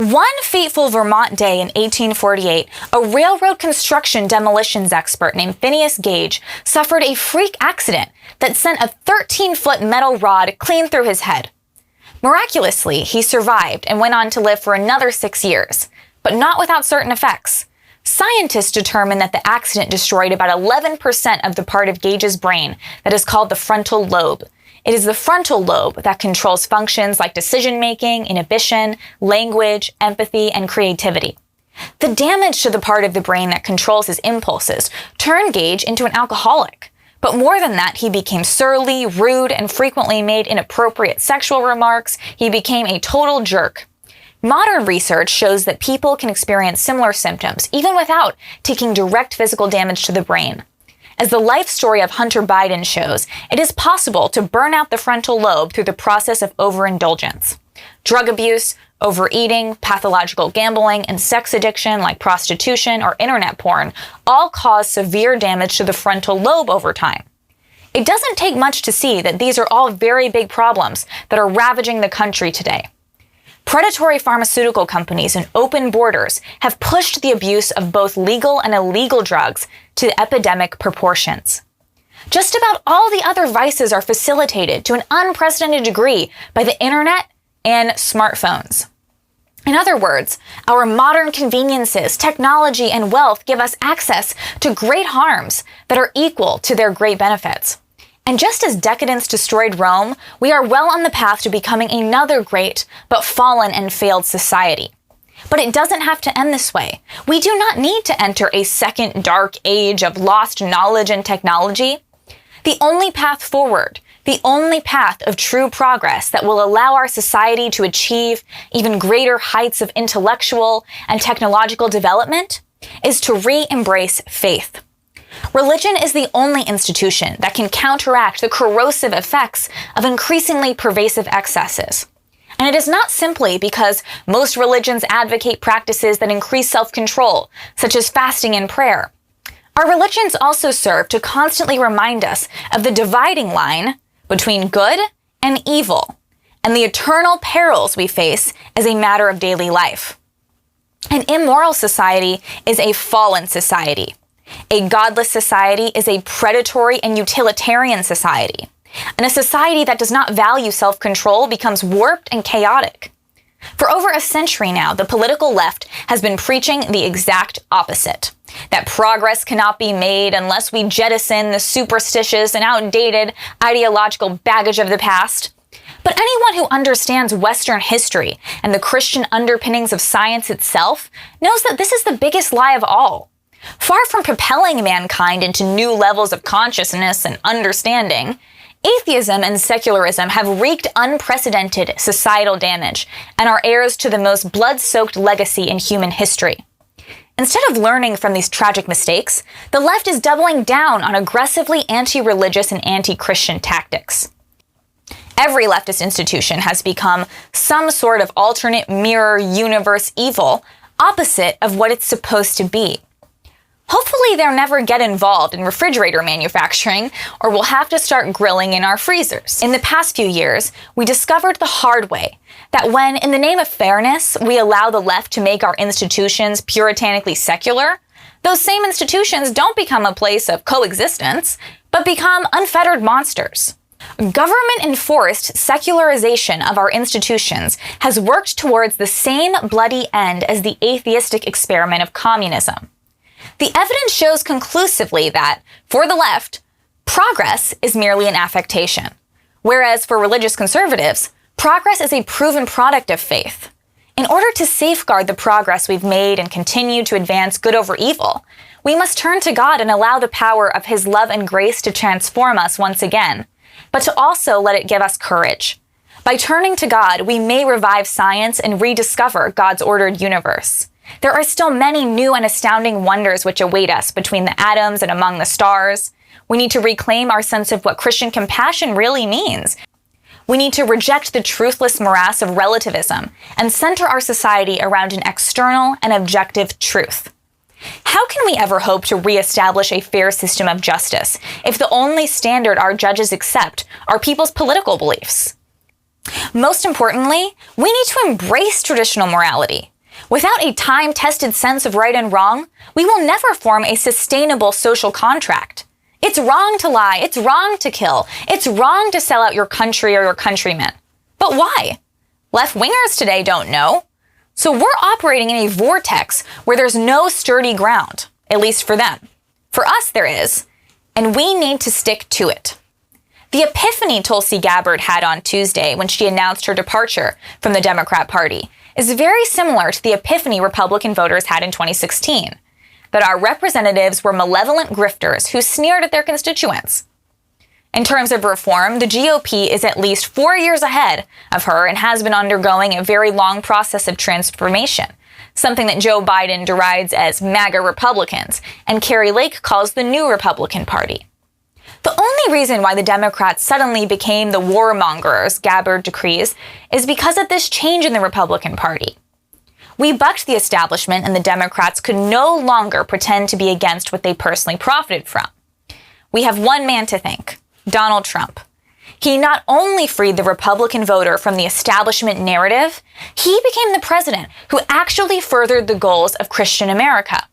One fateful Vermont day in 1848, a railroad construction demolitions expert named Phineas Gage suffered a freak accident that sent a 13-foot metal rod clean through his head. Miraculously, he survived and went on to live for another 6 years, but not without certain effects. Scientists determined that the accident destroyed about 11% of the part of Gage's brain that is called the frontal lobe. It is the frontal lobe that controls functions like decision-making, inhibition, language, empathy, and creativity. The damage to the part of the brain that controls his impulses turned Gage into an alcoholic. But more than that, he became surly, rude, and frequently made inappropriate sexual remarks. He became a total jerk. Modern research shows that people can experience similar symptoms, even without taking direct physical damage to the brain. As the life story of Hunter Biden shows, it is possible to burn out the frontal lobe through the process of overindulgence. Drug abuse, overeating, pathological gambling, and sex addiction like prostitution or internet porn all cause severe damage to the frontal lobe over time. It doesn't take much to see that these are all very big problems that are ravaging the country today. Predatory pharmaceutical companies and open borders have pushed the abuse of both legal and illegal drugs to epidemic proportions. Just about all the other vices are facilitated to an unprecedented degree by the internet and smartphones. In other words, our modern conveniences, technology, and wealth give us access to great harms that are equal to their great benefits. And just as decadence destroyed Rome, we are well on the path to becoming another great but fallen and failed society. But it doesn't have to end this way. We do not need to enter a second dark age of lost knowledge and technology. The only path forward, the only path of true progress that will allow our society to achieve even greater heights of intellectual and technological development is to re-embrace faith. Religion is the only institution that can counteract the corrosive effects of increasingly pervasive excesses. And it is not simply because most religions advocate practices that increase self-control, such as fasting and prayer. Our religions also serve to constantly remind us of the dividing line between good and evil, and the eternal perils we face as a matter of daily life. An immoral society is a fallen society. A godless society is a predatory and utilitarian society. And a society that does not value self-control becomes warped and chaotic. For over a century now, the political left has been preaching the exact opposite. That progress cannot be made unless we jettison the superstitious and outdated ideological baggage of the past. But anyone who understands Western history and the Christian underpinnings of science itself knows that this is the biggest lie of all. Far from propelling mankind into new levels of consciousness and understanding, atheism and secularism have wreaked unprecedented societal damage and are heirs to the most blood-soaked legacy in human history. Instead of learning from these tragic mistakes, the left is doubling down on aggressively anti-religious and anti-Christian tactics. Every leftist institution has become some sort of alternate mirror universe evil, opposite of what it's supposed to be. Hopefully they'll never get involved in refrigerator manufacturing, or we'll have to start grilling in our freezers. In the past few years, we discovered the hard way that when, in the name of fairness, we allow the left to make our institutions puritanically secular, those same institutions don't become a place of coexistence, but become unfettered monsters. Government-enforced secularization of our institutions has worked towards the same bloody end as the atheistic experiment of communism. The evidence shows conclusively that, for the left, progress is merely an affectation, whereas for religious conservatives, progress is a proven product of faith. In order to safeguard the progress we've made and continue to advance good over evil, we must turn to God and allow the power of His love and grace to transform us once again, but to also let it give us courage. By turning to God, we may revive science and rediscover God's ordered universe. There are still many new and astounding wonders which await us between the atoms and among the stars. We need to reclaim our sense of what Christian compassion really means. We need to reject the truthless morass of relativism and center our society around an external and objective truth. How can we ever hope to reestablish a fair system of justice if the only standard our judges accept are people's political beliefs? Most importantly, we need to embrace traditional morality. Without a time-tested sense of right and wrong, we will never form a sustainable social contract. It's wrong to lie. It's wrong to kill. It's wrong to sell out your country or your countrymen. But why? Left-wingers today don't know. So we're operating in a vortex where there's no sturdy ground, at least for them. For us, there is, and we need to stick to it. The epiphany Tulsi Gabbard had on Tuesday when she announced her departure from the Democrat Party is very similar to the epiphany Republican voters had in 2016, that our representatives were malevolent grifters who sneered at their constituents. In terms of reform, the GOP is at least 4 years ahead of her and has been undergoing a very long process of transformation, something that Joe Biden derides as MAGA Republicans and Kari Lake calls the New Republican Party. The only reason why the Democrats suddenly became the warmongers Gabbard decrees is because of this change in the Republican Party. We bucked the establishment, and the Democrats could no longer pretend to be against what they personally profited from. We have one man to thank, Donald Trump. He not only freed the Republican voter from the establishment narrative, he became the president who actually furthered the goals of Christian America.